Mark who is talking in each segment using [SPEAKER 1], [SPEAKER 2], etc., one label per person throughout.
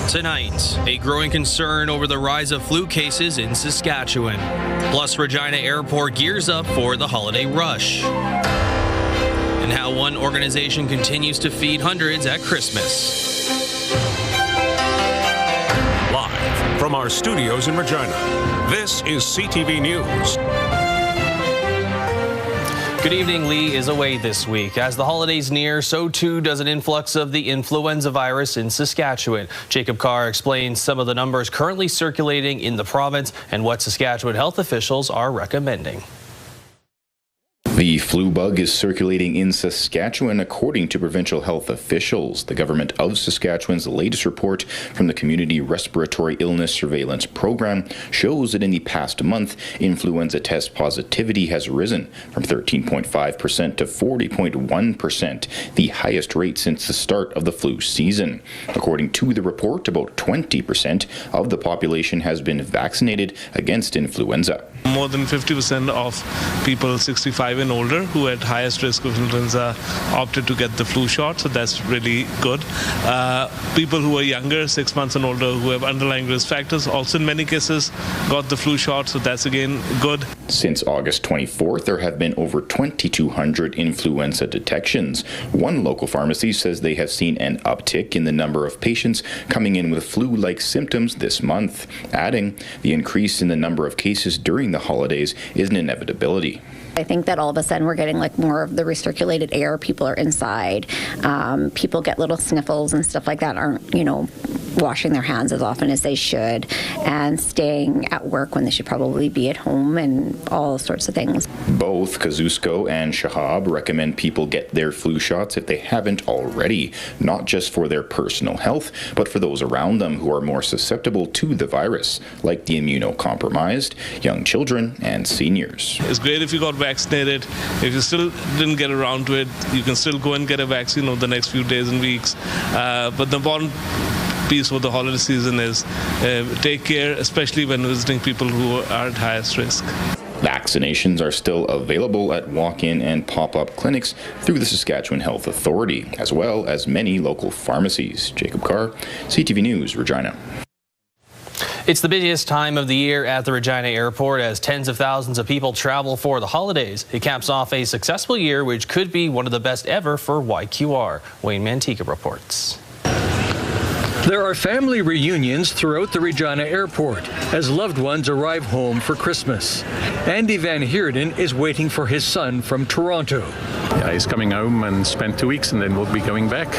[SPEAKER 1] Tonight, a growing concern over the rise of flu cases in Saskatchewan. Plus, Regina Airport gears up for the holiday rush. And how one organization continues to feed hundreds at Christmas.
[SPEAKER 2] Live from our studios in Regina, this is CTV News.
[SPEAKER 1] Good evening. Lee is away this week. As the holidays near, so too does an influx of the influenza virus in Saskatchewan. Jacob Carr explains some of the numbers currently circulating in the province and what Saskatchewan health officials are recommending.
[SPEAKER 3] The flu bug is circulating in Saskatchewan, according to provincial health officials. The government of Saskatchewan's latest report from the Community Respiratory Illness Surveillance Program shows that in the past month, influenza test positivity has risen from 13.5% to 40.1%, the highest rate since the start of the flu season. According to the report, about 20% of the population has been vaccinated against influenza.
[SPEAKER 4] More than 50% of people 65 and older who had highest risk of influenza opted to get the flu shot, so that's really good. People who are younger, 6 months and older, who have underlying risk factors, also in many cases got the flu shot, so that's again good.
[SPEAKER 3] Since August 24th, there have been over 2,200 influenza detections. One local pharmacy says they have seen an uptick in the number of patients coming in with flu-like symptoms this month, adding the increase in the number of cases during the holidays is an inevitability.
[SPEAKER 5] I think that all of a sudden we're getting like more of the recirculated air. People are inside. People get little sniffles and stuff like that. Aren't, washing their hands as often as they should, and staying at work when they should probably be at home, and all sorts of things. Both Kosciuszko and Shahab recommend people get their flu shots if they haven't already, not just for their personal health, but for those around them who are more susceptible to the virus, like the immunocompromised, young children, and seniors.
[SPEAKER 4] It's great if you got vaccinated. If you still didn't get around to it, you can still go and get a vaccine over the next few days and weeks. But the important piece for the holiday season is take care, especially when visiting people who are at highest risk.
[SPEAKER 3] Vaccinations are still available at walk-in and pop-up clinics through the Saskatchewan Health Authority, as well as many local pharmacies. Jacob Carr, CTV News, Regina.
[SPEAKER 1] It's the busiest time of the year at the Regina Airport as tens of thousands of people travel for the holidays. It caps off a successful year, which could be one of the best ever for YQR. Wayne Mantika reports.
[SPEAKER 6] There are family reunions throughout the Regina Airport as loved ones arrive home for Christmas. Andy Van Heerden is waiting for his son from Toronto.
[SPEAKER 7] Yeah, he's coming home and spend 2 weeks and then we'll be going back.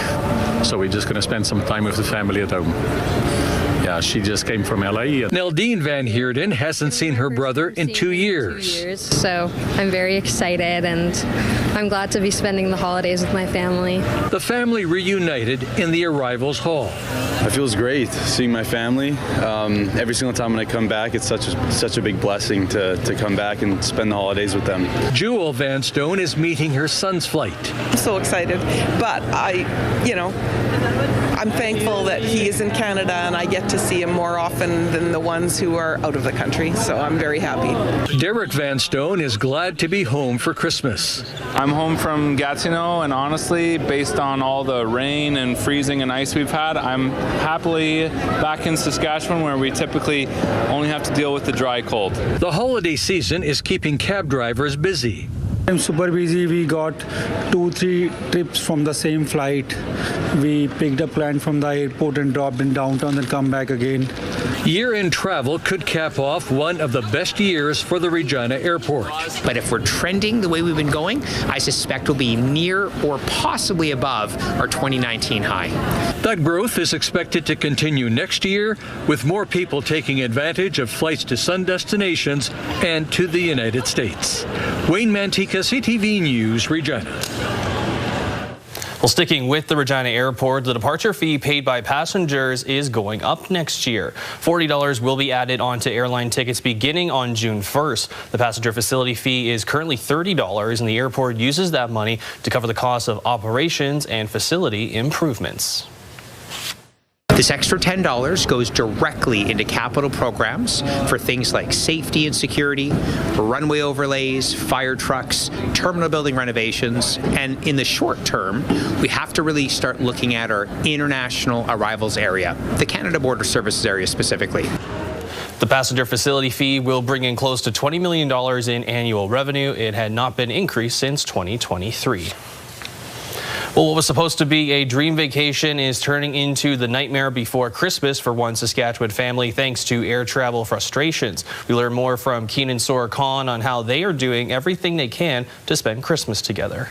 [SPEAKER 7] So we're just going to spend some time with the family at home. Yeah, she just came from LA.
[SPEAKER 6] Neldine Van Heerden hasn't seen her brother in 2 years.
[SPEAKER 8] So I'm very excited and I'm glad to be spending the holidays with my family.
[SPEAKER 6] The family reunited in the arrivals hall.
[SPEAKER 9] It feels great seeing my family. Every single time when I come back, it's such a big blessing to come back and spend the holidays with them.
[SPEAKER 6] Jewel Van Stone is meeting her son's flight.
[SPEAKER 10] I'm so excited, but I'm thankful that he is in Canada and I get to see him more often than the ones who are out of the country, so I'm very happy.
[SPEAKER 6] Derek Van Stone is glad to be home for Christmas.
[SPEAKER 11] I'm home from Gatineau, and honestly, based on all the rain and freezing and ice we've had, I'm happily back in Saskatchewan, where we typically only have to deal with the dry cold.
[SPEAKER 6] The holiday season is keeping cab drivers busy.
[SPEAKER 12] I'm super busy. We got 2-3 trips from the same flight. We picked up land from the airport and dropped in downtown and come back again.
[SPEAKER 6] Year-end travel could cap off one of the best years for the Regina Airport.
[SPEAKER 13] But if we're trending the way we've been going, I suspect we'll be near or possibly above our 2019 high.
[SPEAKER 6] That growth is expected to continue next year, with more people taking advantage of flights to sun destinations and to the United States. Wayne Mantika, CTV News, Regina.
[SPEAKER 1] Well, sticking with the Regina Airport, the departure fee paid by passengers is going up next year. $40 will be added onto airline tickets beginning on June 1st. The passenger facility fee is currently $30, and the airport uses that money to cover the cost of operations and facility improvements.
[SPEAKER 13] This extra $10 goes directly into capital programs for things like safety and security, runway overlays, fire trucks, terminal building renovations, and in the short term, we have to really start looking at our international arrivals area, the Canada Border Services area specifically.
[SPEAKER 1] The passenger facility fee will bring in close to $20 million in annual revenue. It had not been increased since 2023. Well, what was supposed to be a dream vacation is turning into the nightmare before Christmas for one Saskatchewan family thanks to air travel frustrations. We learn more from Keenan Sorokan on how they are doing everything they can to spend Christmas together.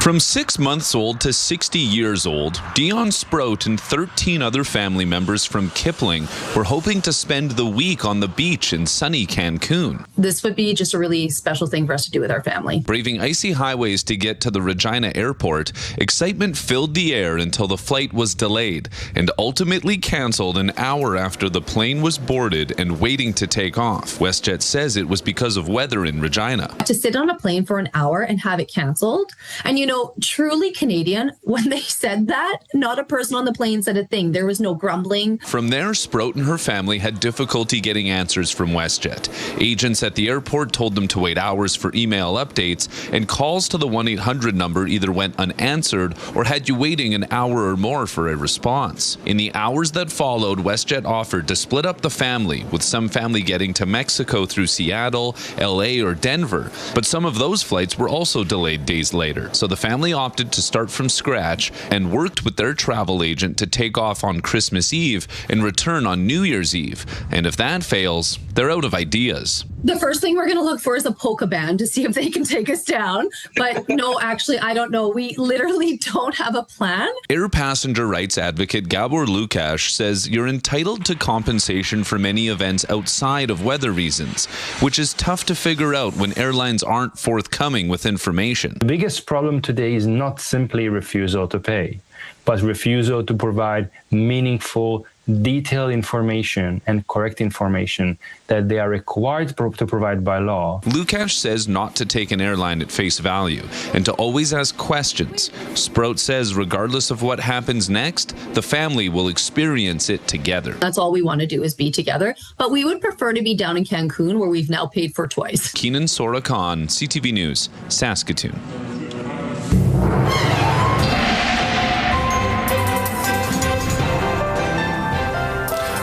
[SPEAKER 14] From 6 months old to 60 years old, Dion Sprout and 13 other family members from Kipling were hoping to spend the week on the beach in sunny Cancun.
[SPEAKER 15] This would be just a really special thing for us to do with our family.
[SPEAKER 14] Braving icy highways to get to the Regina Airport, excitement filled the air until the flight was delayed and ultimately canceled an hour after the plane was boarded and waiting to take off. WestJet says it was because of weather in Regina.
[SPEAKER 15] To sit on a plane for an hour and have it canceled, and truly Canadian, when they said that, not a person on the plane said a thing. There was no grumbling.
[SPEAKER 14] From there, Sprout and her family had difficulty getting answers from WestJet. Agents at the airport told them to wait hours for email updates, and calls to the 1-800 number either went unanswered or had you waiting an hour or more for a response. In the hours that followed, WestJet offered to split up the family, with some family getting to Mexico through Seattle, LA, or Denver. But some of those flights were also delayed days later, so the family opted to start from scratch and worked with their travel agent to take off on Christmas Eve and return on New Year's Eve. And if that fails, they're out of ideas.
[SPEAKER 15] The first thing we're going to look for is a polka band to see if they can take us down. But no, actually, I don't know. We literally don't have a plan.
[SPEAKER 14] Air passenger rights advocate Gabor Lukács says you're entitled to compensation for many events outside of weather reasons, which is tough to figure out when airlines aren't forthcoming with information.
[SPEAKER 16] The biggest problem today is not simply refusal to pay, but refusal to provide meaningful, detailed information and correct information that they are required to provide by law.
[SPEAKER 14] Lukács says not to take an airline at face value and to always ask questions. Sprout says regardless of what happens next, the family will experience it together.
[SPEAKER 15] That's all we want to do is be together, but we would prefer to be down in Cancun, where we've now paid for twice.
[SPEAKER 14] Keenan Sorokan, CTV News, Saskatoon.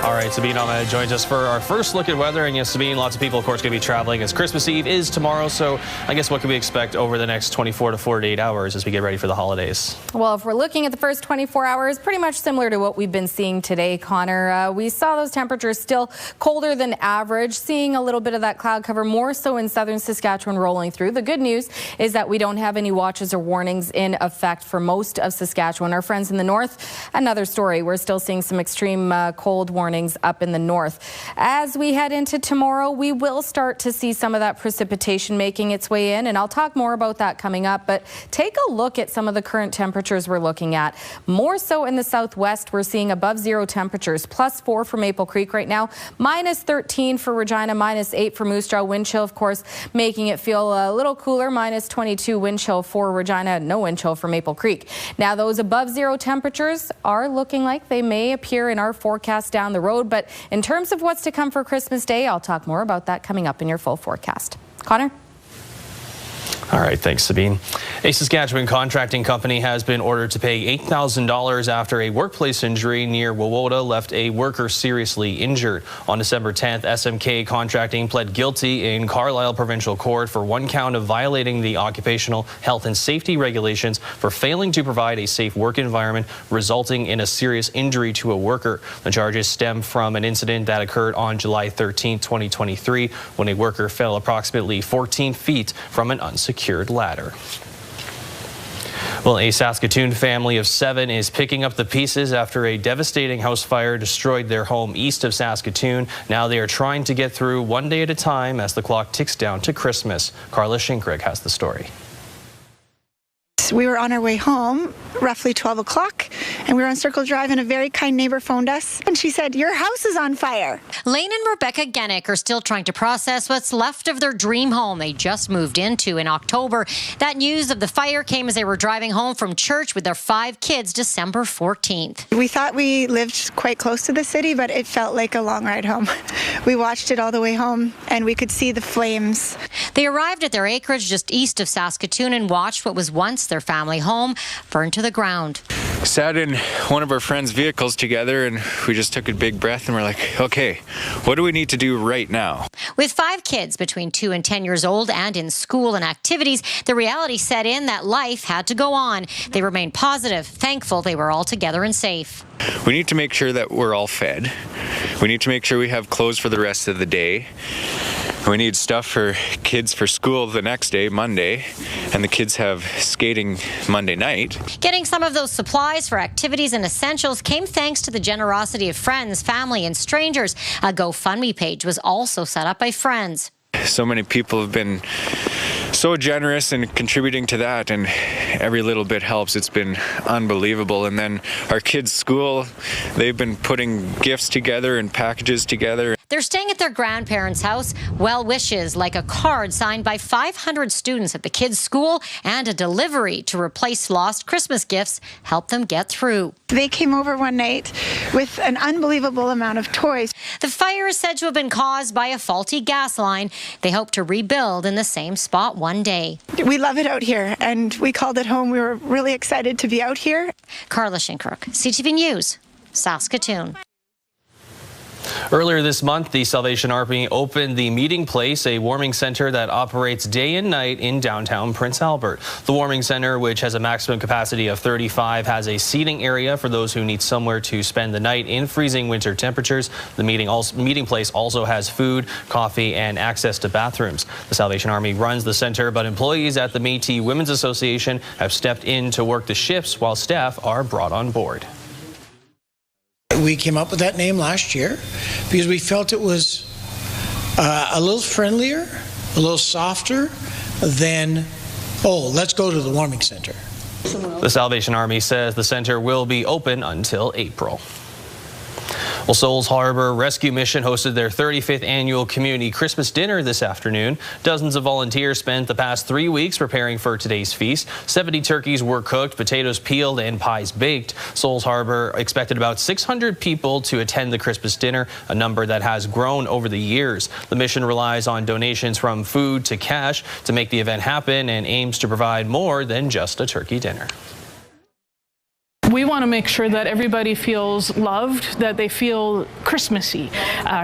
[SPEAKER 1] All right, Sabine Ahmed joins us for our first look at weather. And yes, Sabine, lots of people, of course, going to be traveling as Christmas Eve is tomorrow. So I guess what can we expect over the next 24 to 48 hours as we get ready for the holidays?
[SPEAKER 17] Well, if we're looking at the first 24 hours, pretty much similar to what we've been seeing today, Connor. We saw those temperatures still colder than average, seeing a little bit of that cloud cover more so in southern Saskatchewan rolling through. The good news is that we don't have any watches or warnings in effect for most of Saskatchewan. Our friends in the north, another story. We're still seeing some extreme cold warnings up in the north. As we head into tomorrow, we will start to see some of that precipitation making its way in, and I'll talk more about that coming up. But take a look at some of the current temperatures we're looking at. More so in the southwest, we're seeing above zero temperatures, +4 for Maple Creek right now, -13 for Regina, -8 for Moose Jaw. Wind chill, of course, making it feel a little cooler, -22 wind chill for Regina, no wind chill for Maple Creek. Now, those above zero temperatures are looking like they may appear in our forecast down the road. But in terms of what's to come for Christmas Day, I'll talk more about that coming up in your full forecast. Connor?
[SPEAKER 1] All right, thanks, Sabine. A Saskatchewan contracting company has been ordered to pay $8,000 after a workplace injury near Wawota left a worker seriously injured. On December 10th, SMK Contracting pled guilty in Carlisle Provincial Court for one count of violating the occupational health and safety regulations for failing to provide a safe work environment, resulting in a serious injury to a worker. The charges stem from an incident that occurred on July 13, 2023, when a worker fell approximately 14 feet from an unsecured ladder. Well, a Saskatoon family of 7 is picking up the pieces after a devastating house fire destroyed their home east of Saskatoon. Now they are trying to get through one day at a time as the clock ticks down to Christmas. Carla Shinkrig has the story.
[SPEAKER 18] We were on our way home, roughly 12 o'clock, And we were on Circle Drive and a very kind neighbor phoned us and she said, "Your house is on fire."
[SPEAKER 19] Lane and Rebecca Gennick are still trying to process what's left of their dream home they just moved into in October. That news of the fire came as they were driving home from church with their 5 kids December 14th.
[SPEAKER 18] We thought we lived quite close to the city, but it felt like a long ride home. We watched it all the way home and we could see the flames.
[SPEAKER 19] They arrived at their acreage just east of Saskatoon and watched what was once their family home burn to the ground.
[SPEAKER 20] Sat in one of our friends' vehicles together and we just took a big breath and we're like, okay, what do we need to do right now?
[SPEAKER 19] With 5 kids between 2 and 10 years old and in school and activities, the reality set in that life had to go on. They remained positive, thankful they were all together and safe.
[SPEAKER 20] We need to make sure that we're all fed. We need to make sure we have clothes for the rest of the day. We need stuff for kids for school the next day, Monday, and the kids have skating Monday night.
[SPEAKER 19] Getting some of those supplies for activities and essentials came thanks to the generosity of friends, family, and strangers. A GoFundMe page was also set up by friends.
[SPEAKER 20] So many people have been so generous in contributing to that, and every little bit helps. It's been unbelievable. And then our kids' school, they've been putting gifts together and packages together.
[SPEAKER 19] They're staying at their grandparents' house. Well wishes, like a card signed by 500 students at the kids' school and a delivery to replace lost Christmas gifts, help them get through.
[SPEAKER 18] They came over one night with an unbelievable amount of toys.
[SPEAKER 19] The fire is said to have been caused by a faulty gas line. They hope to rebuild in the same spot one day.
[SPEAKER 18] We love it out here, and we called it home. We were really excited to be out here.
[SPEAKER 19] Carla Shinkrook, CTV News, Saskatoon.
[SPEAKER 1] Earlier this month, the Salvation Army opened the Meeting Place, a warming center that operates day and night in downtown Prince Albert. The warming center, which has a maximum capacity of 35, has a seating area for those who need somewhere to spend the night in freezing winter temperatures. The Meeting Place also has food, coffee, and access to bathrooms. The Salvation Army runs the center, but employees at the Métis Women's Association have stepped in to work the shifts while staff are brought on board.
[SPEAKER 21] We came up with that name last year because we felt it was a little friendlier, a little softer than, oh, let's go to the warming center.
[SPEAKER 1] The Salvation Army says the center will be open until April. Well, Souls Harbor Rescue Mission hosted their 35th annual community Christmas dinner this afternoon. Dozens of volunteers spent the past 3 weeks preparing for today's feast. 70 turkeys were cooked, potatoes peeled, and pies baked. Souls Harbor expected about 600 people to attend the Christmas dinner, a number that has grown over the years. The mission relies on donations from food to cash to make the event happen and aims to provide more than just a turkey dinner.
[SPEAKER 22] We want to make sure that everybody feels loved, that they feel Christmassy.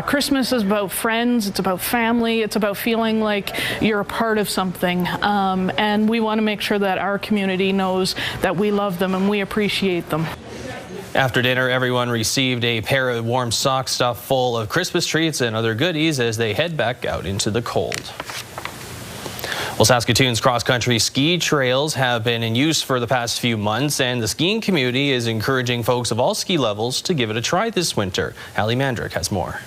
[SPEAKER 22] Christmas is about friends, it's about family, it's about feeling like you're a part of something. And we want to make sure that our community knows that we love them and we appreciate them.
[SPEAKER 1] After dinner, everyone received a pair of warm socks stuffed full of Christmas treats and other goodies as they head back out into the cold. Well, Saskatoon's cross-country ski trails have been in use for the past few months, and the skiing community is encouraging folks of all ski levels to give it a try this winter. Hallie Mandrick has more.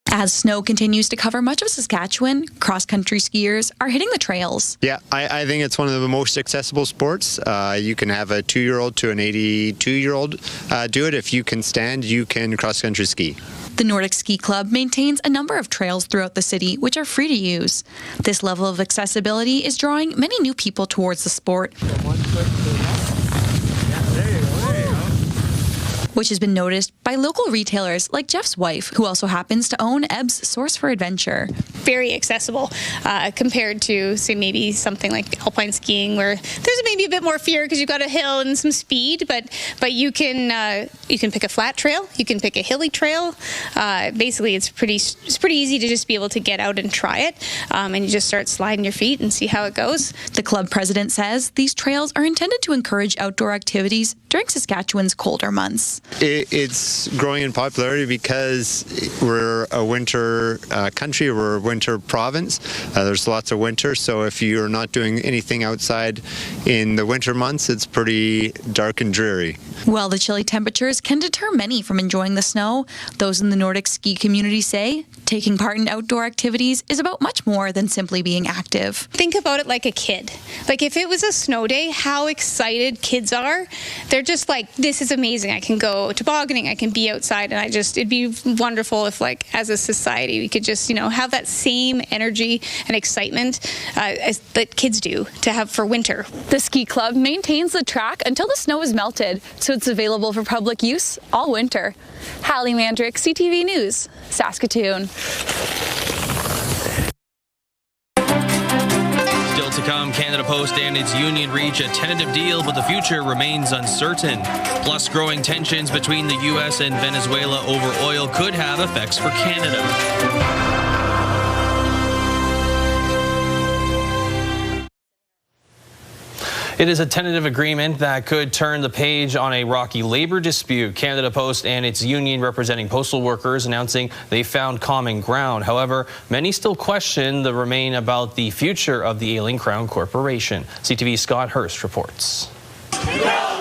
[SPEAKER 23] As snow continues to cover much of Saskatchewan, cross-country skiers are hitting the trails.
[SPEAKER 24] Yeah, I think it's one of the most accessible sports. You can have a 2-year-old to an 82-year-old do it. If you can stand, you can cross-country ski.
[SPEAKER 23] The Nordic Ski Club maintains a number of trails throughout the city which are free to use. This level of accessibility is drawing many new people towards the sport, which has been noticed by local retailers like Jeff's wife, who also happens to own Ebb's Source for Adventure.
[SPEAKER 25] Very accessible compared to, say, maybe something like alpine skiing, where there's maybe a bit more fear because you've got a hill and some speed, but you can pick a flat trail, you can pick a hilly trail. Basically, it's pretty easy to just be able to get out and try it, and you just start sliding your feet and see how it goes.
[SPEAKER 23] The club president says these trails are intended to encourage outdoor activities during Saskatchewan's colder months.
[SPEAKER 24] It's growing in popularity because we're a winter country, we're a winter province. There's lots of winter, so if you're not doing anything outside in the winter months, it's pretty dark and dreary.
[SPEAKER 23] While the chilly temperatures can deter many from enjoying the snow, those in the Nordic ski community say taking part in outdoor activities is about much more than simply being active.
[SPEAKER 25] Think about it like a kid. Like if it was a snow day, how excited kids are. They're just like, this is amazing. I can go tobogganing, I can be outside, and it'd be wonderful if, like, as a society, we could just, have that same energy and excitement as that kids do to have for winter.
[SPEAKER 2] The ski club maintains the track until the snow is melted, so it's available for public use all winter. Hallie Mandrick, CTV News, Saskatoon.
[SPEAKER 1] Still to come, Canada Post and its union reach a tentative deal, but the future remains uncertain. Plus, growing tensions between the US and Venezuela over oil could have effects for Canada. It is a tentative agreement that could turn the page on a rocky labor dispute. Canada Post and its union representing postal workers announcing they found common ground. However, many still question the remain about the future of the ailing Crown Corporation. CTV's Scott Hurst reports.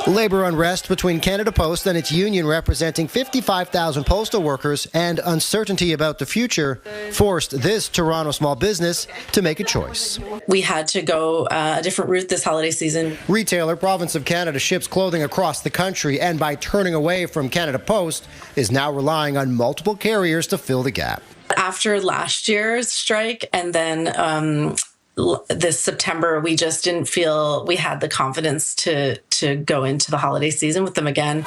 [SPEAKER 3] Labor unrest between Canada Post and its union representing 55,000 postal workers and uncertainty about the future forced this Toronto small business to make a choice.
[SPEAKER 4] We had to go a different route this holiday season.
[SPEAKER 3] Retailer Province of Canada ships clothing across the country, and by turning away from Canada Post is now relying on multiple carriers to fill the gap.
[SPEAKER 4] After last year's strike and then this September, we just didn't feel we had the confidence to go into the holiday season with them again.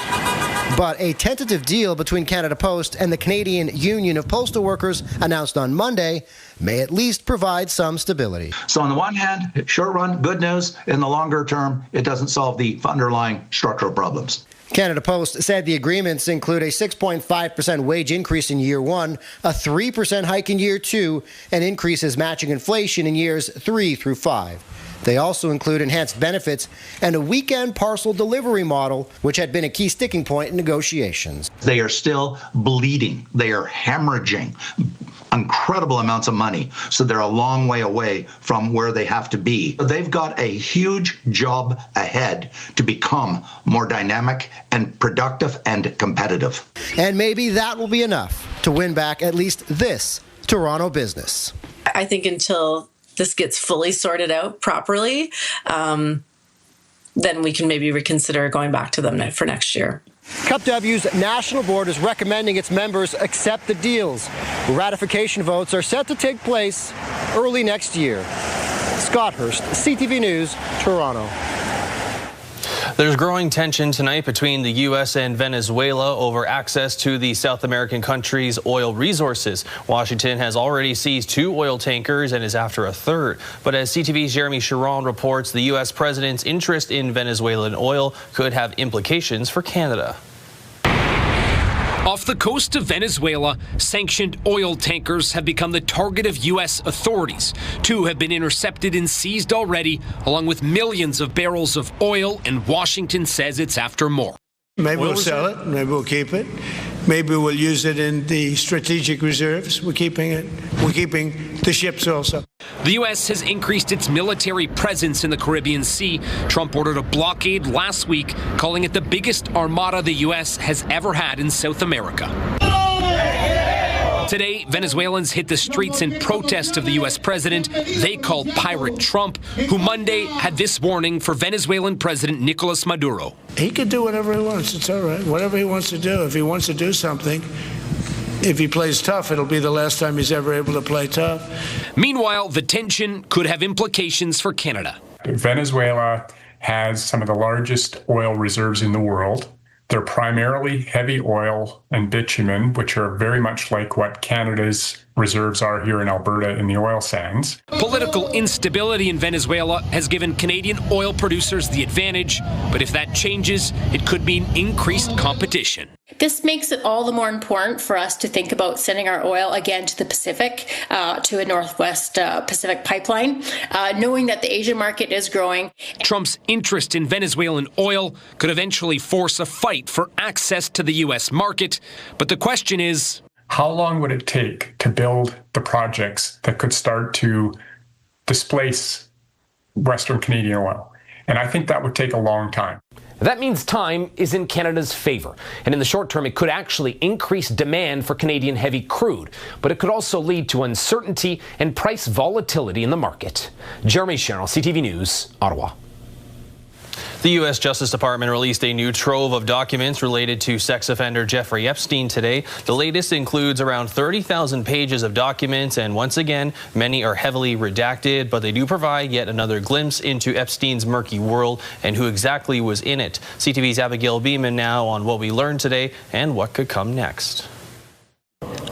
[SPEAKER 3] But a tentative deal between Canada Post and the Canadian Union of Postal Workers announced on Monday may at least provide some stability.
[SPEAKER 5] So on the one hand, short run, good news. In the longer term, it doesn't solve the underlying structural problems.
[SPEAKER 3] Canada Post said the agreements include a 6.5% wage increase in year one, a 3% hike in year two, and increases matching inflation in years 3 through 5. They also include enhanced benefits and a weekend parcel delivery model, which had been a key sticking point in negotiations.
[SPEAKER 5] They are still bleeding. They are hemorrhaging incredible amounts of money. So they're a long way away from where they have to be. They've got a huge job ahead to become more dynamic and productive and competitive.
[SPEAKER 3] And maybe that will be enough to win back at least this Toronto business.
[SPEAKER 4] I think until this gets fully sorted out properly, then we can maybe reconsider going back to them for next year.
[SPEAKER 3] Cup W's national board is recommending its members accept the deals. Ratification votes are set to take place early next year. Scott Hurst, CTV News, Toronto.
[SPEAKER 1] There's growing tension tonight between the U.S. and Venezuela over access to the South American country's oil resources. Washington has already seized 2 oil tankers and is after a third. But as CTV's Jeremy Chiron reports, the U.S. president's interest in Venezuelan oil could have implications for Canada.
[SPEAKER 7] Off the coast of Venezuela, sanctioned oil tankers have become the target of U.S. authorities. 2 have been intercepted and seized already, along with millions of barrels of oil, and Washington says it's after more.
[SPEAKER 26] Maybe we'll sell it, maybe we'll keep it. Maybe we'll use it in the strategic reserves. We're keeping it. We're keeping the ships also.
[SPEAKER 7] The U.S. has increased its military presence in the Caribbean Sea. Trump ordered a blockade last week, calling it the biggest armada the U.S. has ever had in South America. Today, Venezuelans hit the streets in protest of the U.S. president they called Pirate Trump, who Monday had this warning for Venezuelan President Nicolas Maduro.
[SPEAKER 26] He can do whatever he wants. It's all right. Whatever he wants to do. If he wants to do something, if he plays tough, it'll be the last time he's ever able to play tough.
[SPEAKER 7] Meanwhile, the tension could have implications for Canada.
[SPEAKER 27] Venezuela has some of the largest oil reserves in the world. They're primarily heavy oil and bitumen, which are very much like what Canada's reserves are here in Alberta in the oil sands.
[SPEAKER 7] Political instability in Venezuela has given Canadian oil producers the advantage, but if that changes, it could mean increased competition.
[SPEAKER 6] This makes it all the more important for us to think about sending our oil again to the Pacific, to a Northwest Pacific pipeline, knowing that the Asian market is growing.
[SPEAKER 7] Trump's interest in Venezuelan oil could eventually force a fight for access to the U.S. market. But the question is,
[SPEAKER 27] how long would it take to build the projects that could start to displace Western Canadian oil? And I think that would take a long time.
[SPEAKER 8] That means time is in Canada's favor. And in the short term, it could actually increase demand for Canadian heavy crude. But it could also lead to uncertainty and price volatility in the market. Jeremy Sherrill, CTV News, Ottawa.
[SPEAKER 1] The U.S. Justice Department released a new trove of documents related to sex offender Jeffrey Epstein today. The latest includes around 30,000 pages of documents, and once again, many are heavily redacted, but they do provide yet another glimpse into Epstein's murky world and who exactly was in it. CTV's Abigail Beeman now on what we learned today and what could come next.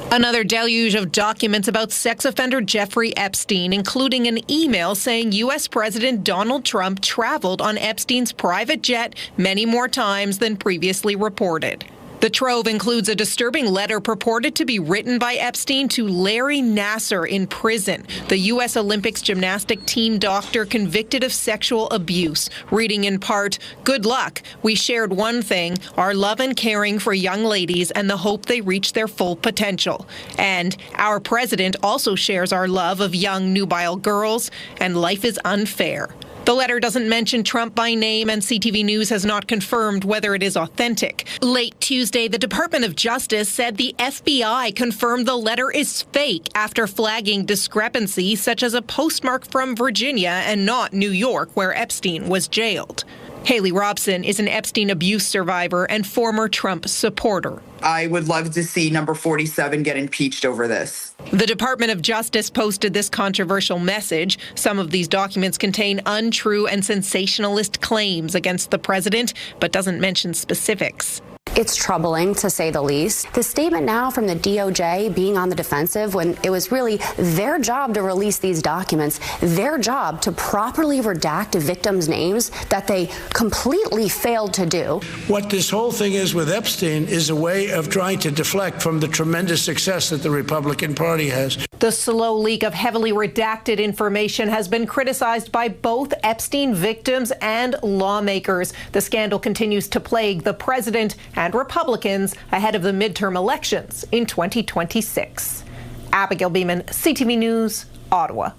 [SPEAKER 9] Another deluge of documents about sex offender Jeffrey Epstein, including an email saying U.S. President Donald Trump traveled on Epstein's private jet many more times than previously reported. The trove includes a disturbing letter purported to be written by Epstein to Larry Nassar in prison, the U.S. Olympics gymnastic team doctor convicted of sexual abuse, reading in part, "Good luck. We shared one thing, our love and caring for young ladies and the hope they reach their full potential. And our president also shares our love of young nubile girls, and life is unfair." The letter doesn't mention Trump by name, and CTV News has not confirmed whether it is authentic. Late Tuesday, the Department of Justice said the FBI confirmed the letter is fake after flagging discrepancies such as a postmark from Virginia and not New York, where Epstein was jailed. Haley Robson is an Epstein abuse survivor and former Trump supporter.
[SPEAKER 10] I would love to see number 47 get impeached over this.
[SPEAKER 9] The Department of Justice posted this controversial message. Some of these documents contain untrue and sensationalist claims against the president, but doesn't mention specifics.
[SPEAKER 11] It's troubling, to say the least. The statement now from the DOJ being on the defensive when it was really their job to release these documents, their job to properly redact victims' names, that they completely failed to do.
[SPEAKER 26] What this whole thing is with Epstein is a way of trying to deflect from the tremendous success that the Republican Party has.
[SPEAKER 9] The slow leak of heavily redacted information has been criticized by both Epstein victims and lawmakers. The scandal continues to plague the president and Republicans ahead of the midterm elections in 2026. Abigail Beeman, CTV News, Ottawa.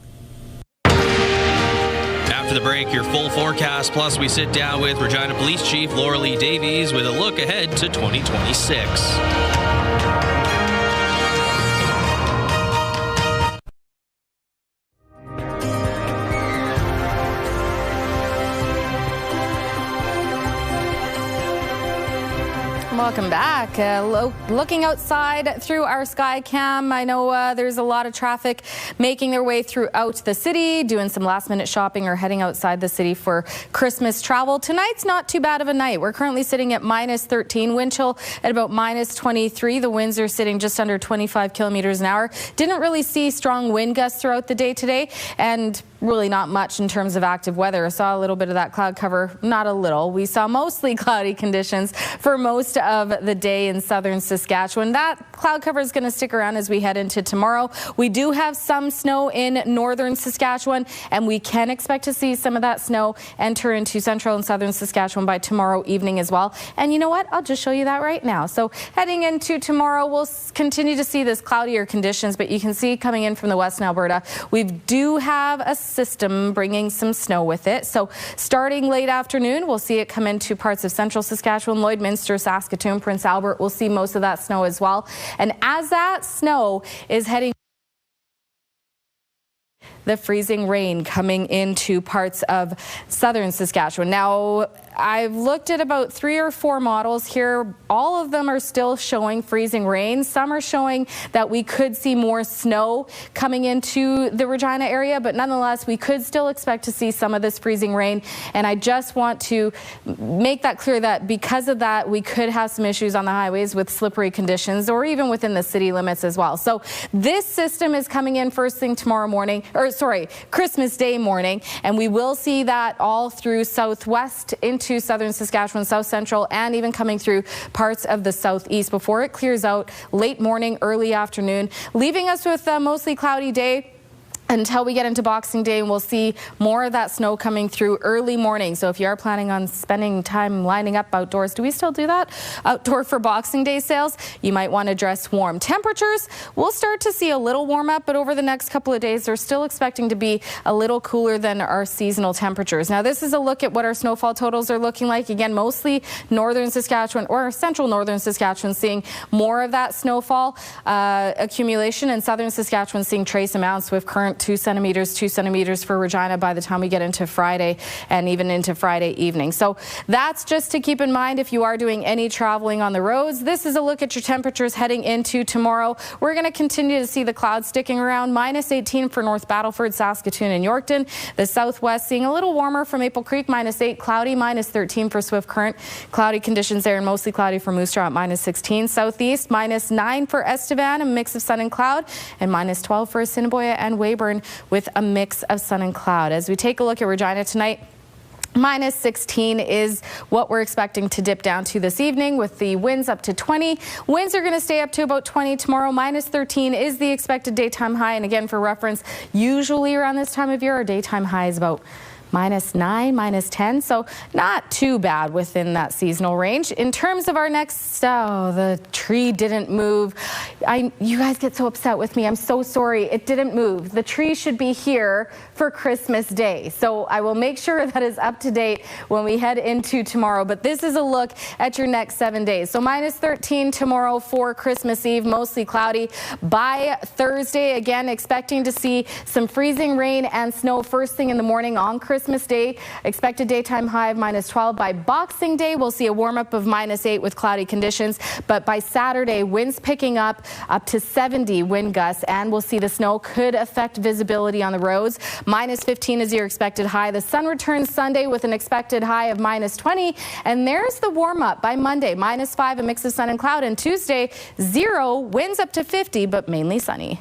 [SPEAKER 1] After the break, your full forecast, plus we sit down with Regina Police Chief Laura Lee Davies with a look ahead to 2026.
[SPEAKER 17] Welcome back. Looking outside through our sky cam, I know there's a lot of traffic making their way throughout the city, doing some last minute shopping or heading outside the city for Christmas travel. Tonight's not too bad of a night. We're currently sitting at -13, wind chill at about -23. The winds are sitting just under 25 kilometers an hour. Didn't really see strong wind gusts throughout the day today, and really not much in terms of active weather. I saw a little bit of that cloud cover, not a little. We saw mostly cloudy conditions for most of the day in southern Saskatchewan. That cloud cover is going to stick around as we head into tomorrow. We do have some snow in northern Saskatchewan, and we can expect to see some of that snow enter into central and southern Saskatchewan by tomorrow evening as well. And you know what? I'll just show you that right now. So heading into tomorrow, we'll continue to see this cloudier conditions, but you can see coming in from the western Alberta, we do have a system bringing some snow with it. So starting late afternoon, we'll see it come into parts of central Saskatchewan, Lloydminster, Saskatoon, Prince Albert. We'll see most of that snow as well. And as that snow is heading the freezing rain coming into parts of southern Saskatchewan. Now, I've looked at about 3 or 4 models here. All of them are still showing freezing rain. Some are showing that we could see more snow coming into the Regina area, but nonetheless, we could still expect to see some of this freezing rain. And I just want to make that clear that because of that, we could have some issues on the highways with slippery conditions or even within the city limits as well. So this system is coming in first thing tomorrow morning, Christmas Day morning, and we will see that all through southwest into southern Saskatchewan, south central, and even coming through parts of the southeast before it clears out late morning, early afternoon, leaving us with a mostly cloudy day until we get into Boxing Day, and we'll see more of that snow coming through early morning. So if you are planning on spending time lining up outdoors, do we still do that? Outdoor for Boxing Day sales, you might want to dress warm. Temperatures, we'll start to see a little warm up, but over the next couple of days, they're still expecting to be a little cooler than our seasonal temperatures. Now, this is a look at what our snowfall totals are looking like. Again, mostly northern Saskatchewan or central northern Saskatchewan seeing more of that snowfall accumulation, and southern Saskatchewan seeing trace amounts with current 2 centimeters for Regina by the time we get into Friday and even into Friday evening. So that's just to keep in mind if you are doing any traveling on the roads. This is a look at your temperatures heading into tomorrow. We're going to continue to see the clouds sticking around. -18 for North Battleford, Saskatoon, and Yorkton. The southwest seeing a little warmer for Maple Creek, -8, cloudy, -13 for Swift Current. Cloudy conditions there and mostly cloudy for Moose Jaw at -16. Southeast, -9 for Estevan, a mix of sun and cloud, and -12 for Assiniboia and Weyburn with a mix of sun and cloud. As we take a look at Regina tonight, -16 is what we're expecting to dip down to this evening with the winds up to 20. Winds are going to stay up to about 20 tomorrow. -13 is the expected daytime high. And again, for reference, usually around this time of year, our daytime high is about -9, -10, so not too bad within that seasonal range. In terms of our next, the tree didn't move. You guys get so upset with me. I'm so sorry. It didn't move. The tree should be here for Christmas Day, so I will make sure that is up to date when we head into tomorrow. But this is a look at your next 7 days. So -13 tomorrow for Christmas Eve, mostly cloudy. By Thursday, again, expecting to see some freezing rain and snow first thing in the morning on Christmas Day. Expected daytime high of -12. By Boxing Day, we'll see a warm up of -8 with cloudy conditions. But by Saturday, winds picking up to 70 wind gusts, and we'll see the snow could affect visibility on the roads. -15 is your expected high. The sun returns Sunday with an expected high of -20. And there's the warm up by Monday, -5, a mix of sun and cloud. And Tuesday, 0, winds up to 50, but mainly sunny.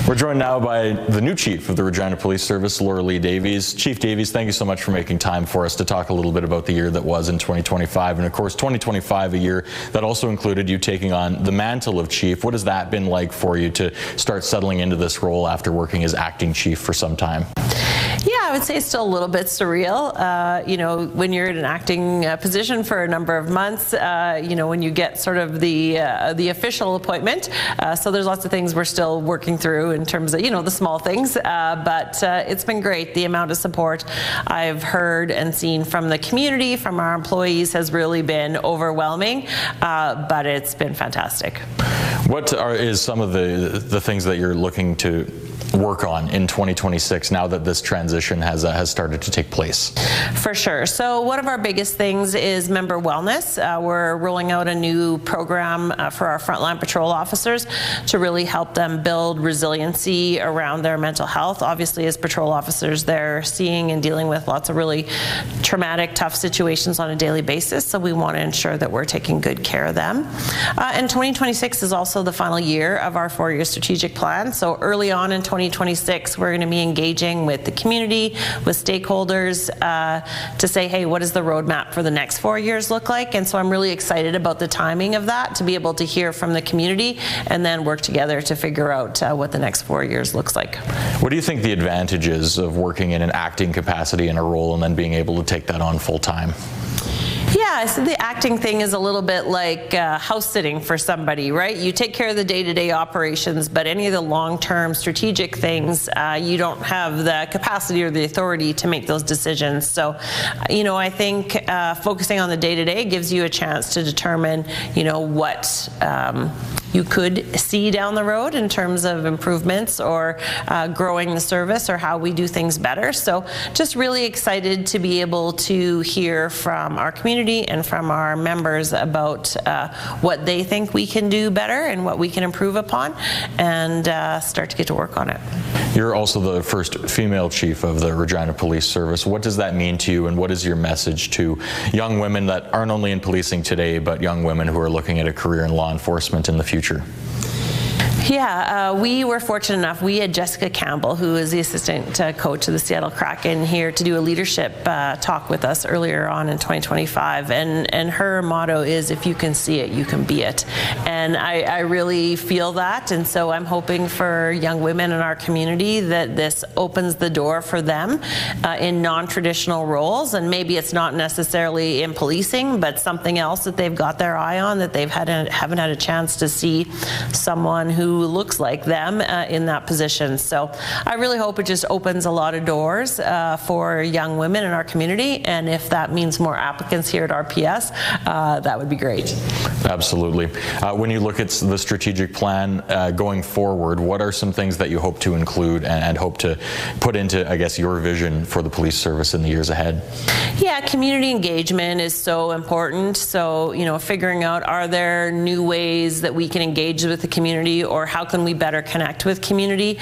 [SPEAKER 12] We're joined now by the new chief of the Regina Police Service, Laura Lee Davies. Chief Davies, thank you so much for making time for us to talk a little bit about the year that was in 2025. And of course, 2025, a year that also included you taking on the mantle of chief. What has that been like for you to start settling into this role after working as acting chief for some time?
[SPEAKER 13] Yeah, I would say it's still a little bit surreal. When you're in an acting position for a number of months, when you get sort of the official appointment. So there's lots of things we're still working through in terms of, the small things. But it's been great. The amount of support I've heard and seen from the community, from our employees, has really been overwhelming. But it's been fantastic.
[SPEAKER 12] What is some of the things that you're looking to work on in 2026 now that this transition has started to take place?
[SPEAKER 13] For sure. So one of our biggest things is member wellness. We're rolling out a new program for our frontline patrol officers to really help them build resiliency around their mental health. Obviously, as patrol officers, they're seeing and dealing with lots of really traumatic, tough situations on a daily basis. So we want to ensure that we're taking good care of them. And 2026 is also the final year of our 4-year strategic plan. So early on in 2026, we're going to be engaging with the community, with stakeholders to say, hey, what does the roadmap for the next 4 years look like? And so I'm really excited about the timing of that, to be able to hear from the community and then work together to figure out what the next 4 years looks like.
[SPEAKER 12] What do you think the advantages of working in an acting capacity in a role and then being able to take that on full time?
[SPEAKER 13] Yeah, so the acting thing is a little bit like house sitting for somebody, right? You take care of the day-to-day operations, but any of the long-term strategic things, you don't have the capacity or the authority to make those decisions. So, I think focusing on the day-to-day gives you a chance to determine, what you could see down the road in terms of improvements or growing the service or how we do things better. So just really excited to be able to hear from our community and from our members about what they think we can do better and what we can improve upon, and start to get to work on it.
[SPEAKER 12] You're also the first female chief of the Regina Police Service. What does that mean to you, and what is your message to young women that aren't only in policing today, but young women who are looking at a career in law enforcement in the future?
[SPEAKER 13] Yeah, we were fortunate enough. We had Jessica Campbell, who is the assistant coach of the Seattle Kraken, here to do a leadership talk with us earlier on in 2025. And her motto is, if you can see it, you can be it. And I really feel that. And so I'm hoping for young women in our community that this opens the door for them in non-traditional roles. And maybe it's not necessarily in policing, but something else that they've got their eye on, that haven't had a chance to see someone who looks like them in that position. So I really hope it just opens a lot of doors for young women in our community, and if that means more applicants here at RPS, that would be great.
[SPEAKER 12] Absolutely. When you look at the strategic plan going forward, what are some things that you hope to include and hope to put into, I guess, your vision for the police service in the years ahead?
[SPEAKER 13] Yeah, community engagement is so important. So, figuring out, are there new ways that we can engage with the community, or how can we better connect with community?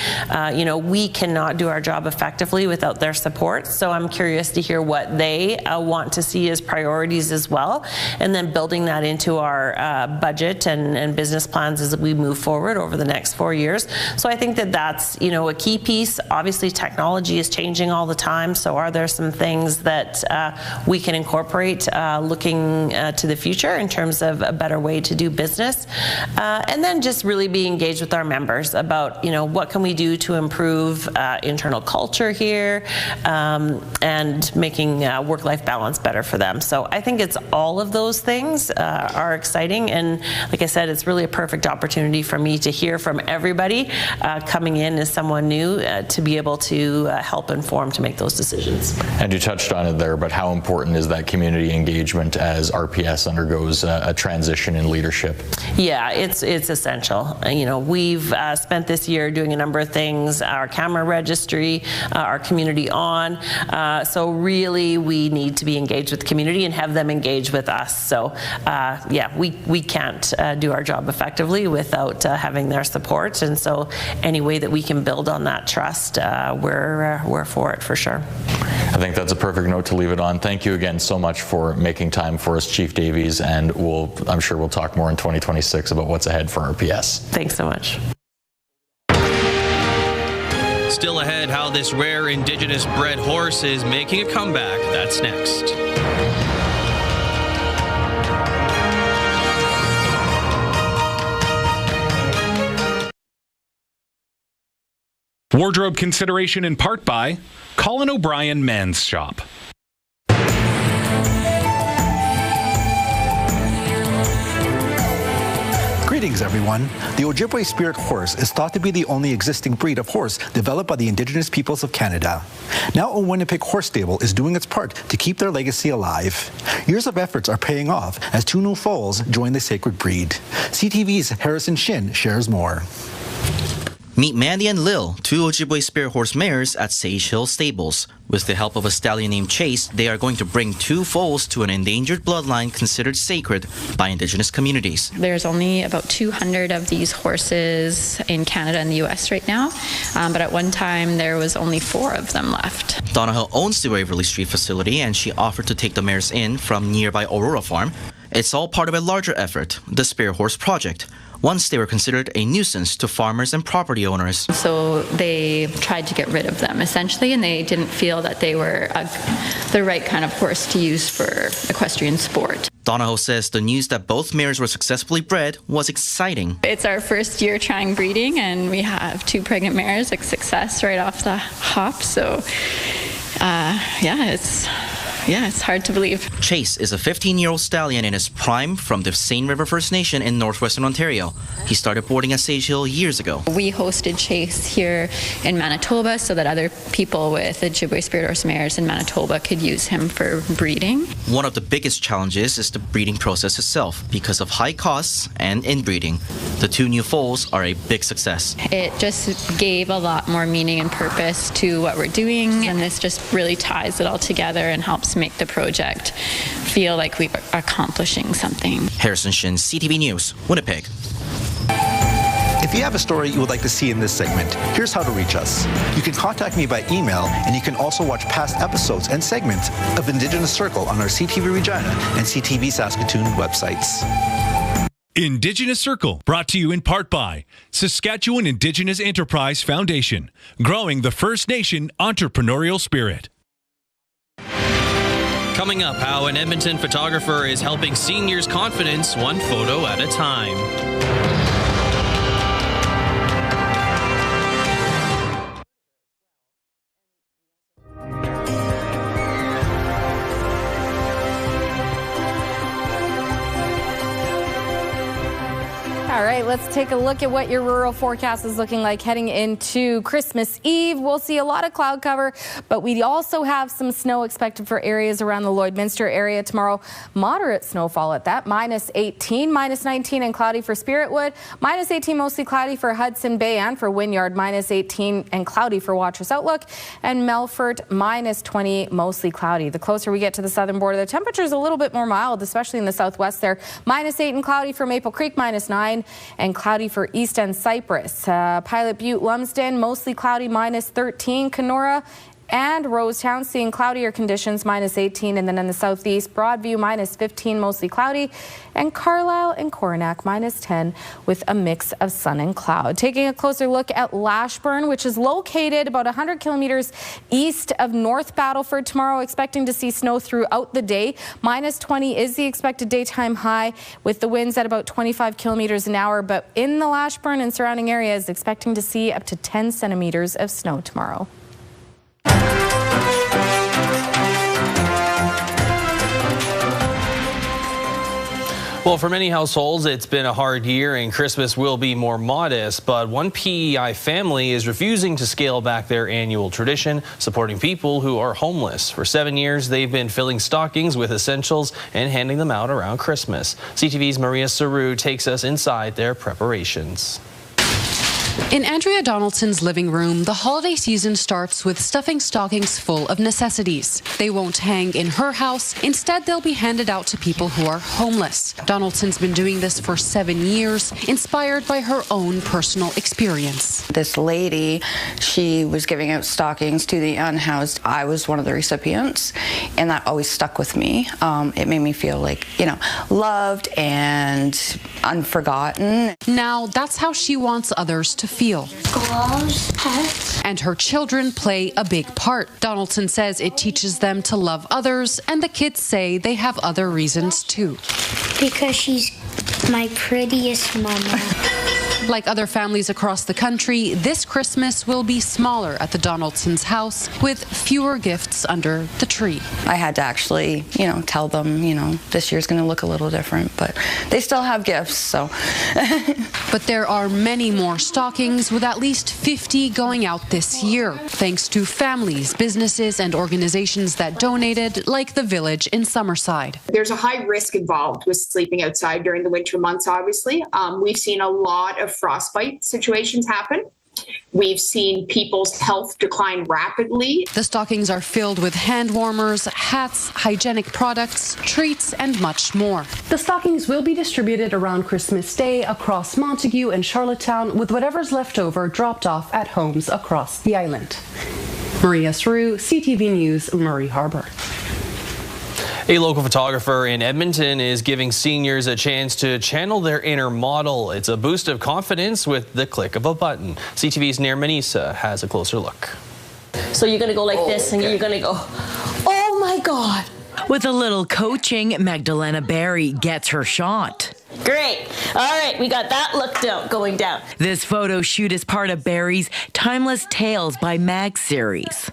[SPEAKER 13] We cannot do our job effectively without their support. So I'm curious to hear what they want to see as priorities as well, and then building that into our budget and business plans as we move forward over the next 4 years. So I think that that's, a key piece. Obviously, technology is changing all the time. So are there some things that we can incorporate looking to the future in terms of a better way to do business? And then just really be engaged with our members about, what can we do to improve internal culture here, and making work-life balance better for them. So I think it's all of those things are exciting, and like I said, it's really a perfect opportunity for me to hear from everybody coming in as someone new to be able to help inform to make those decisions.
[SPEAKER 12] And you touched on it there, but how important is that community engagement as RPS undergoes a transition in leadership?
[SPEAKER 13] Yeah, it's essential. We've spent this year doing a number of things, our camera registry, our community on. So really, we need to be engaged with the community and have them engage with us. So we can't do our job effectively without having their support. And so any way that we can build on that trust, we're for it for sure.
[SPEAKER 12] I think that's a perfect note to leave it on. Thank you again so much for making time for us, Chief Davies, and I'm sure we'll talk more in 2026 about what's ahead for RPS.
[SPEAKER 13] Thanks so much.
[SPEAKER 1] Still ahead, how this rare Indigenous bred horse is making a comeback. That's next.
[SPEAKER 14] Wardrobe consideration in part by Colin O'Brien Men's Shop.
[SPEAKER 15] Greetings, everyone. The Ojibwe Spirit horse is thought to be the only existing breed of horse developed by the Indigenous peoples of Canada. Now, a Winnipeg horse stable is doing its part to keep their legacy alive. Years of efforts are paying off as 2 new foals join the sacred breed. CTV's Harrison Shin shares more.
[SPEAKER 16] Meet Mandy and Lil, 2 Ojibwe Spirit horse mares at Sage Hill Stables. With the help of a stallion named Chase, they are going to bring 2 foals to an endangered bloodline considered sacred by Indigenous communities.
[SPEAKER 18] There's only about 200 of these horses in Canada and the US right now, but at one time there was only 4 of them left.
[SPEAKER 16] Donna Hill owns the Waverly Street facility, and she offered to take the mares in from nearby Aurora Farm. It's all part of a larger effort, the Spirit Horse Project. Once they were considered a nuisance to farmers and property owners.
[SPEAKER 18] So they tried to get rid of them, essentially, and they didn't feel that they were the right kind of horse to use for equestrian sport.
[SPEAKER 16] Donahoe says the news that both mares were successfully bred was exciting.
[SPEAKER 18] It's our first year trying breeding, and we have 2 pregnant mares, a success right off the hop. So, Yeah, it's hard to believe.
[SPEAKER 16] Chase is a 15-year-old stallion in his prime from the Seine River First Nation in northwestern Ontario. He started boarding at Sage Hill years ago.
[SPEAKER 18] We hosted Chase here in Manitoba so that other people with Ojibwe Spirit Horse mares in Manitoba could use him for breeding.
[SPEAKER 16] One of the biggest challenges is the breeding process itself because of high costs and inbreeding. The 2 new foals are a big success.
[SPEAKER 18] It just gave a lot more meaning and purpose to what we're doing, and this just really ties it all together and helps make the project feel like we're accomplishing something.
[SPEAKER 16] Harrison Shin, CTV News, Winnipeg.
[SPEAKER 15] If you have a story you would like to see in this segment, here's how to reach us. You can contact me by email, and you can also watch past episodes and segments of Indigenous Circle on our CTV Regina and CTV Saskatoon websites.
[SPEAKER 19] Indigenous Circle, brought to you in part by Saskatchewan Indigenous Enterprise Foundation, growing the First Nation entrepreneurial spirit.
[SPEAKER 1] Coming up, how an Edmonton photographer is helping seniors' confidence one photo at a time.
[SPEAKER 17] All right, let's take a look at what your rural forecast is looking like heading into Christmas Eve. We'll see a lot of cloud cover, but we also have some snow expected for areas around the Lloydminster area tomorrow. Moderate snowfall at that, -18, -19 and cloudy for Spiritwood, -18 mostly cloudy for Hudson Bay and for Wynyard, -18 and cloudy for Watrous Outlook, and Melfort, -20 mostly cloudy. The closer we get to the southern border, the temperature is a little bit more mild, especially in the southwest there. -8 and cloudy for Maple Creek, -9 and cloudy for East End Cypress. Pilot Butte, Lumsden, mostly cloudy, -13. Kenora and Rosetown seeing cloudier conditions, -18. And then in the southeast, Broadview, -15, mostly cloudy. And Carlisle and Coronach, -10 with a mix of sun and cloud. Taking a closer look at Lashburn, which is located about 100 kilometers east of North Battleford tomorrow, expecting to see snow throughout the day. -20 is the expected daytime high with the winds at about 25 kilometers an hour. But in the Lashburn and surrounding areas, expecting to see up to 10 centimeters of snow tomorrow.
[SPEAKER 1] Well, for many households, it's been a hard year and Christmas will be more modest, but one PEI family is refusing to scale back their annual tradition, supporting people who are homeless. For 7 years, they've been filling stockings with essentials and handing them out around Christmas. CTV's Maria Saru takes us inside their preparations.
[SPEAKER 20] In Andrea Donaldson's living room, the holiday season starts with stuffing stockings full of necessities. They won't hang in her house. Instead, they'll be handed out to people who are homeless. Donaldson's been doing this for 7 years, inspired by her own personal experience.
[SPEAKER 21] This lady, she was giving out stockings to the unhoused. I was one of the recipients, and that always stuck with me. It made me feel like, loved and unforgotten.
[SPEAKER 20] Now, that's how she wants others to feel.
[SPEAKER 21] Gloves, hats.
[SPEAKER 20] And her children play a big part. Donaldson says it teaches them to love others, and the kids say they have other reasons too.
[SPEAKER 22] Because she's my prettiest mama.
[SPEAKER 20] Like other families across the country, this Christmas will be smaller at the Donaldsons' house with fewer gifts under the tree.
[SPEAKER 21] I had to actually, tell them, this year's going to look a little different, but they still have gifts, so.
[SPEAKER 20] But there are many more stockings, with at least 50 going out this year, thanks to families, businesses, and organizations that donated, like the Village in Summerside.
[SPEAKER 23] There's a high risk involved with sleeping outside during the winter months, obviously. We've seen a lot of frostbite situations happen. We've seen people's health decline rapidly.
[SPEAKER 20] The stockings are filled with hand warmers, hats, hygienic products, treats, and much more. The stockings will be distributed around Christmas Day across Montague and Charlottetown, with whatever's left over dropped off at homes across the island. Maria Saru, CTV News, Murray Harbour.
[SPEAKER 1] A local photographer in Edmonton is giving seniors a chance to channel their inner model. It's a boost of confidence with the click of a button. CTV's Nair Manisa has a closer look.
[SPEAKER 24] So you're going to go like this, and you're going to go, oh my God.
[SPEAKER 25] With a little coaching, Magdalena Barry gets her shot.
[SPEAKER 24] Great. All right, we got that look going down.
[SPEAKER 2] This photo shoot is part of Barry's Timeless Tales by Mag series.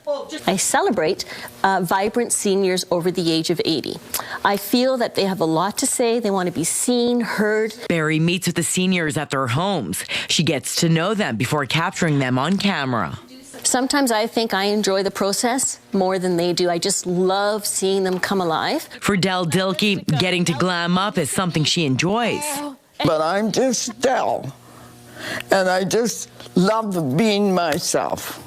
[SPEAKER 24] I celebrate vibrant seniors over the age of 80. I feel that they have a lot to say. They want to be seen, heard.
[SPEAKER 2] Barry meets with the seniors at their homes. She gets to know them before capturing them on camera.
[SPEAKER 24] Sometimes I think I enjoy the process more than they do. I just love seeing them come alive.
[SPEAKER 2] For Del Dilkey, getting to glam up is something she enjoys.
[SPEAKER 3] But I'm just Del, and I just love being myself.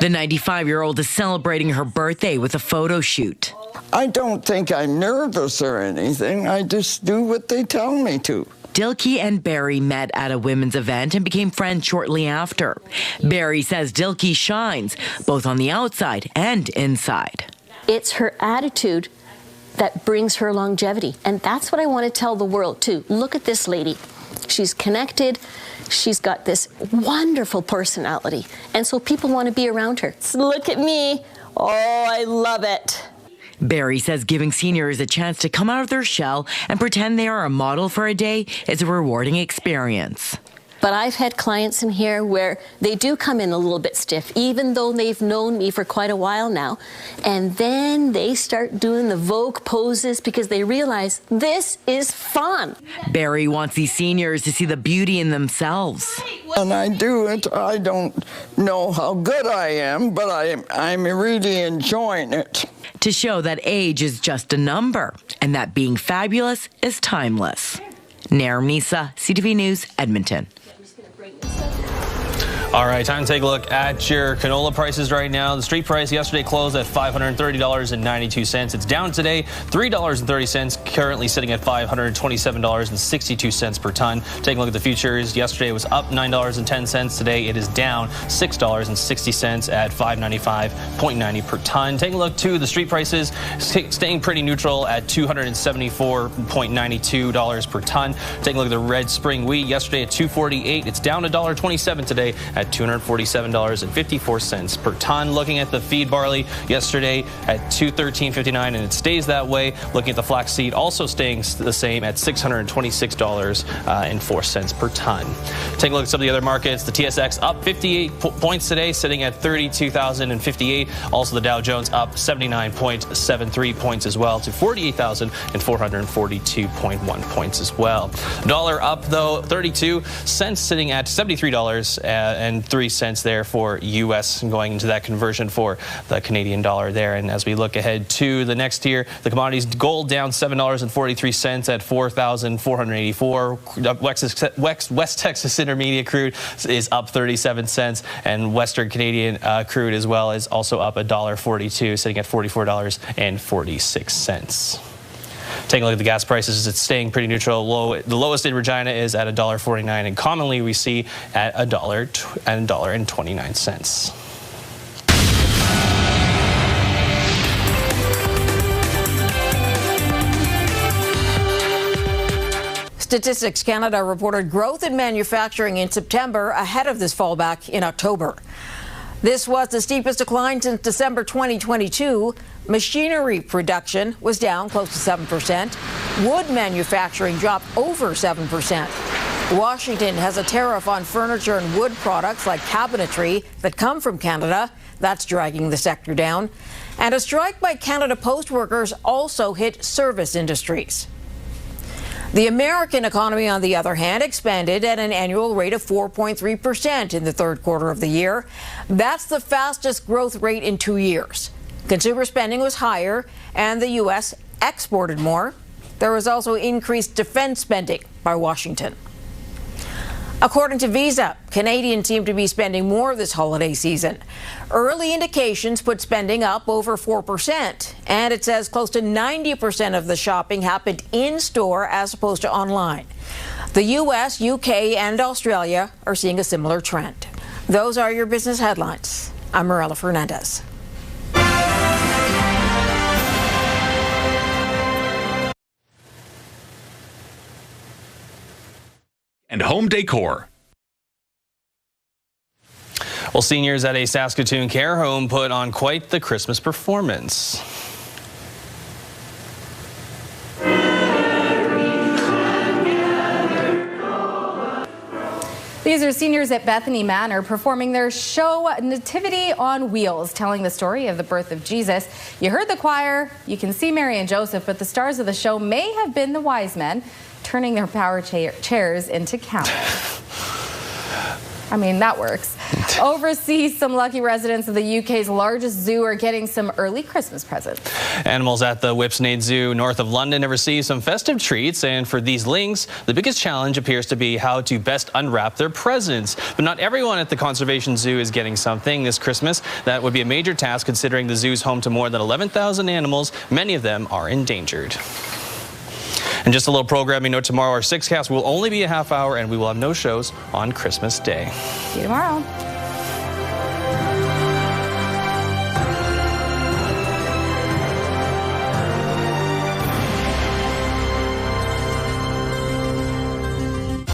[SPEAKER 2] The 95-year-old is celebrating her birthday with a photo shoot.
[SPEAKER 3] I don't think I'm nervous or anything. I just do what they tell me to.
[SPEAKER 2] Dilkey and Barry met at a women's event and became friends shortly after. Barry says Dilkey shines, both on the outside and inside.
[SPEAKER 24] It's her attitude that brings her longevity. And that's what I want to tell the world, too. Look at this lady. She's connected. She's got this wonderful personality. And so people want to be around her. So look at me. Oh, I love it.
[SPEAKER 2] Barry says giving seniors a chance to come out of their shell and pretend they are a model for a day is a rewarding experience.
[SPEAKER 24] But I've had clients in here where they do come in a little bit stiff, even though they've known me for quite a while now. And then they start doing the Vogue poses because they realize this is fun.
[SPEAKER 2] Barry wants these seniors to see the beauty in themselves.
[SPEAKER 3] When I do it, I don't know how good I am, but I'm really enjoying it.
[SPEAKER 2] To show that age is just a number and that being fabulous is timeless. Nair Misa, CTV News, Edmonton.
[SPEAKER 1] All right, time to take a look at your canola prices right now. The street price yesterday closed at $530.92. It's down today, $3.30, currently sitting at $527.62 per ton. Taking a look at the futures, yesterday it was up $9.10. Today it is down $6.60 at $595.90 per ton. Taking a look to the street prices, staying pretty neutral at $274.92 per ton. Taking a look at the red spring wheat, yesterday at $248. It's down $1.27 today at $247.54 per ton. Looking at the feed barley yesterday at $213.59, and it stays that way. Looking at the flaxseed, also staying the same at $626.04 per ton. Take a look at some of the other markets. The TSX up 58 points today, sitting at 32,058. Also the Dow Jones up 79.73 points as well to 48,442.1 points as well. Dollar up though 32 cents, sitting at $73.03 there for US, going into that conversion for the Canadian dollar there. And as we look ahead to the next year, the commodities, gold down $7.43 at $4,484. West Texas Intermediate crude is up 37 cents, and Western Canadian crude as well is also up $1.42, sitting at $44.46. Taking a look at the gas prices, it's staying pretty neutral. The lowest in Regina is at $1.49, and commonly we see at $1.29.
[SPEAKER 4] Statistics Canada reported growth in manufacturing in September ahead of this fallback in October. This was the steepest decline since December 2022. Machinery production was down close to 7%. Wood manufacturing dropped over 7%. Washington has a tariff on furniture and wood products like cabinetry that come from Canada. That's dragging the sector down. And a strike by Canada Post workers also hit service industries. The American economy, on the other hand, expanded at an annual rate of 4.3% in the third quarter of the year. That's the fastest growth rate in 2 years. Consumer spending was higher, and the U.S. exported more. There was also increased defense spending by Washington. According to Visa, Canadians seem to be spending more this holiday season. Early indications put spending up over 4%, and it says close to 90% of the shopping happened in-store as opposed to online. The U.S., U.K., and Australia are seeing a similar trend. Those are your business headlines. I'm Morella Fernandez.
[SPEAKER 14] And home decor.
[SPEAKER 1] Well, seniors at a Saskatoon care home put on quite the Christmas performance.
[SPEAKER 17] These are seniors at Bethany Manor performing their show Nativity on Wheels, telling the story of the birth of Jesus. You heard the choir, you can see Mary and Joseph, but the stars of the show may have been the wise men, turning their power chairs into camels. I mean, that works. Overseas, some lucky residents of the UK's largest zoo are getting some early Christmas presents. Animals at the Whipsnade Zoo north of London have received some festive treats, and for these lynx, the biggest challenge appears to be how to best unwrap their presents. But not everyone at the Conservation Zoo is getting something this Christmas. That would be a major task considering the zoo's home to more than 11,000 animals. Many of them are endangered. And just a little programming note, tomorrow our 6cast will only be a half hour and we will have no shows on Christmas Day. See you tomorrow.